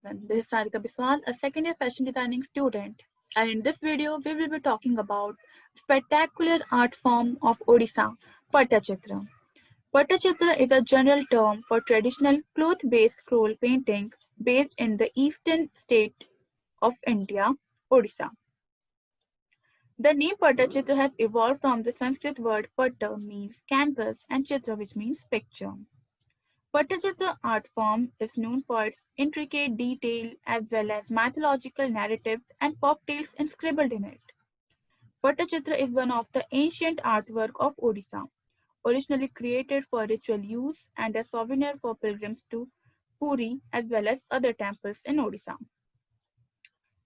everyone. This is Sarika Biswal, a second year fashion designing student, and in this video, we will be talking about spectacular art form of Odisha, Pattachitra. Pattachitra is a general term for traditional cloth-based scroll painting based in the eastern state of India, Odisha. The name Pattachitra has evolved from the Sanskrit word patta means canvas and chitra which means picture. Pattachitra art form is known for its intricate detail as well as mythological narratives and folk tales inscribed in it. Pattachitra is one of the ancient artwork of Odisha, originally created for ritual use and a souvenir for pilgrims to Puri as well as other temples in Odisha.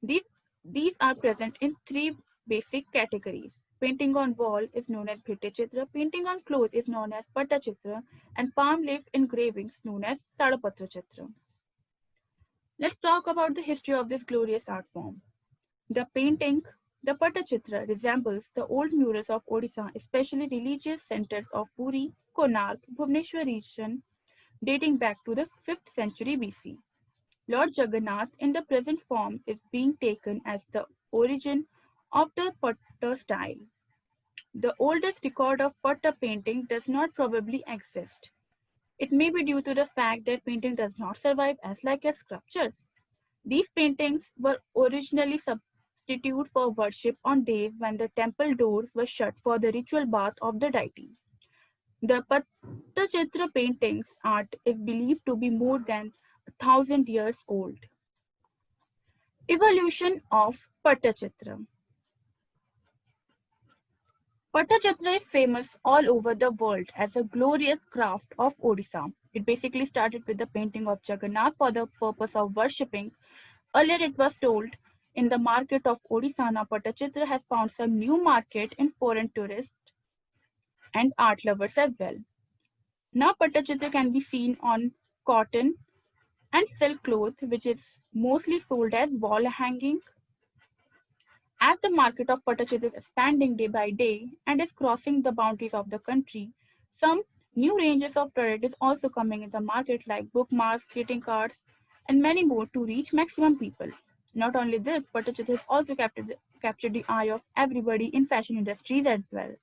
These, these are present in three basic categories. Painting on wall is known as Bhittachitra, painting on cloth is known as Pattachitra, and palm leaf engravings known as Tadapatra Chitra. Let's talk about the history of this glorious art form. The painting, the Pattachitra, resembles the old murals of Odisha, especially religious centers of Puri, Konark, Bhubaneswar region, dating back to the 5th century BC. Lord Jagannath in the present form is being taken as the origin of the Patta style. The oldest record of Patta painting does not probably exist. It may be due to the fact that painting does not survive as like as sculptures. These paintings were originally substitute for worship on days when the temple doors were shut for the ritual bath of the deity. The Pattachitra paintings art is believed to be more than 1,000 years old. Evolution of Pattachitra. Pattachitra is famous all over the world as a glorious craft of Odisha. It basically started with the painting of Jagannath for the purpose of worshipping. Earlier it was told in the market of Odisha, now Pattachitra has found some new market in foreign tourists and art lovers as well. Now Pattachitra can be seen on cotton and silk cloth, which is mostly sold as wall hanging. As the market of Pattachitra is expanding day by day and is crossing the boundaries of the country, some new ranges of product is also coming in the market like bookmarks, greeting cards, and many more to reach maximum people. Not only this, Pattachitra has also captured the eye of everybody in fashion industries as well.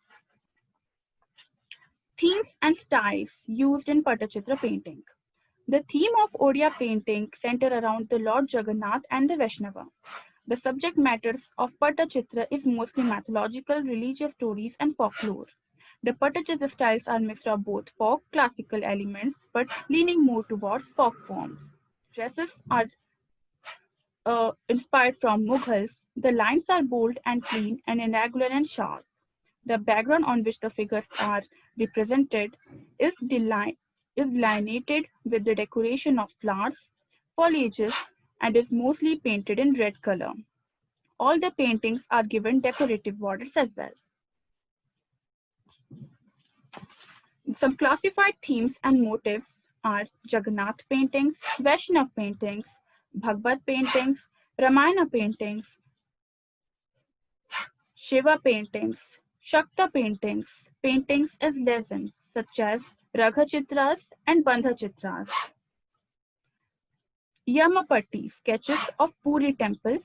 Themes and styles used in Pattachitra painting. The theme of Odia painting center around the Lord Jagannath and the Vaishnava. The subject matters of Pattachitra is mostly mythological, religious stories, and folklore. The Pattachitra styles are mixed of both folk, classical elements, but leaning more towards folk forms. Dresses are inspired from Mughals. The lines are bold and clean and irregular and sharp. The background on which the figures are represented is, delineated with the decoration of flowers, foliages, and is mostly painted in red color. All the paintings are given decorative borders as well. Some classified themes and motifs are Jagannath paintings, Vaishnav paintings, Bhagavad paintings, Ramayana paintings, Shiva paintings, Shakta paintings, paintings as legends such as Ragha Chitras and Bandha Chitras, Yamapatti sketches of Puri temple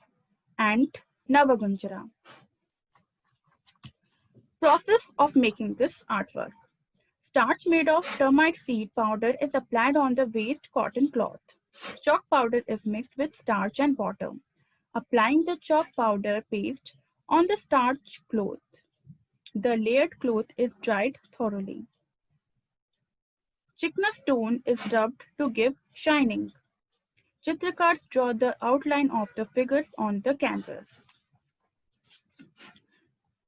and Navagunjara. Process of making this artwork. Starch made of termite seed powder is applied on the waste cotton cloth. Chalk powder is mixed with starch and water. Applying the chalk powder paste on the starch cloth. The layered cloth is dried thoroughly. Chikna stone is rubbed to give shining. Chitrakars draw the outline of the figures on the canvas.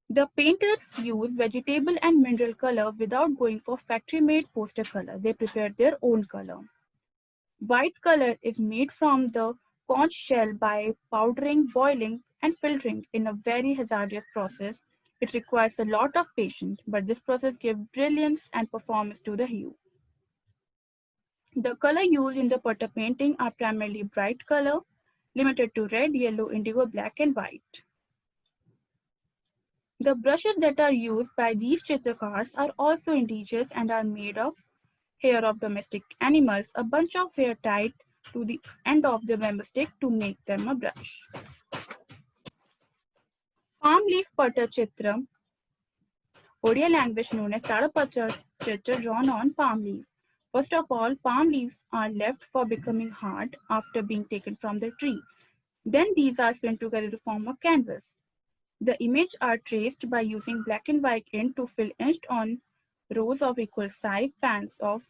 The painters use vegetable and mineral color without going for factory-made poster color. They prepare their own color. White color is made from the conch shell by powdering, boiling, and filtering in a very hazardous process. It requires a lot of patience, but this process gives brilliance and performance to the hue. The color used in the Patta painting are primarily bright color, limited to red, yellow, indigo, black, and white. The brushes that are used by these chitrakars are also indigenous and are made of hair of domestic animals. A bunch of hair tied to the end of the bamboo stick to make them a brush. Palm leaf Patachitra, Odia language known as Tadapachitra, drawn on palm leaf. First of all, palm leaves are left for becoming hard after being taken from the tree. Then these are sewn together to form a canvas. The images are traced by using black and white ink to fill inched on rows of equal size pans of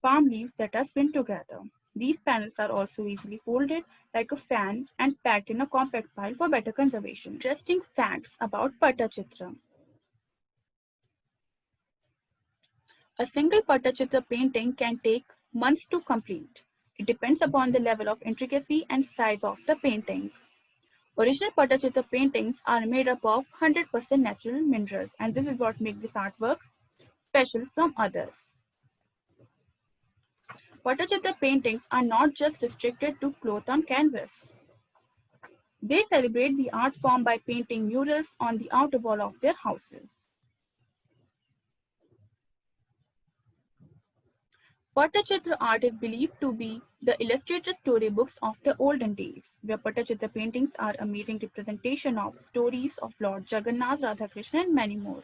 palm leaves that are sewn together. These panels are also easily folded like a fan and packed in a compact pile for better conservation. Interesting facts about Patachitra. A single Patachitra painting can take months to complete. It depends upon the level of intricacy and size of the painting. Original Patachitra paintings are made up of 100% natural minerals, and this is what makes this artwork special from others. Patachitra paintings are not just restricted to cloth on canvas. They celebrate the art form by painting murals on the outer wall of their houses. Patachitra art is believed to be the illustrated storybooks of the olden days, where Patachitra paintings are amazing representation of stories of Lord Jagannath, Radhakrishna, and many more.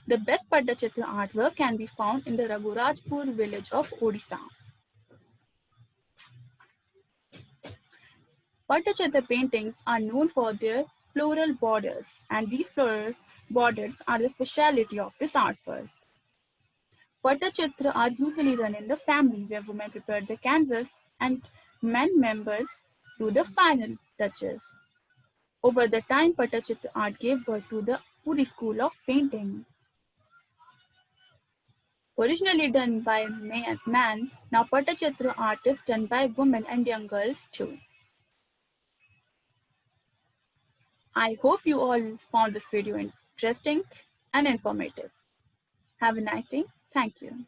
The best Patachitra artwork can be found in the Raghurajpur village of Odisha. Patachitra paintings are known for their floral borders, and these floral borders are the speciality of this artwork. Patachitra are usually run in the family, where women prepare the canvas and men members do the final touches. Over the time, Patachitra art gave birth to the Puri school of painting. Originally done by man, now Patachitra art is done by women and young girls too. I hope you all found this video interesting and informative. Have a nice day. Thank you.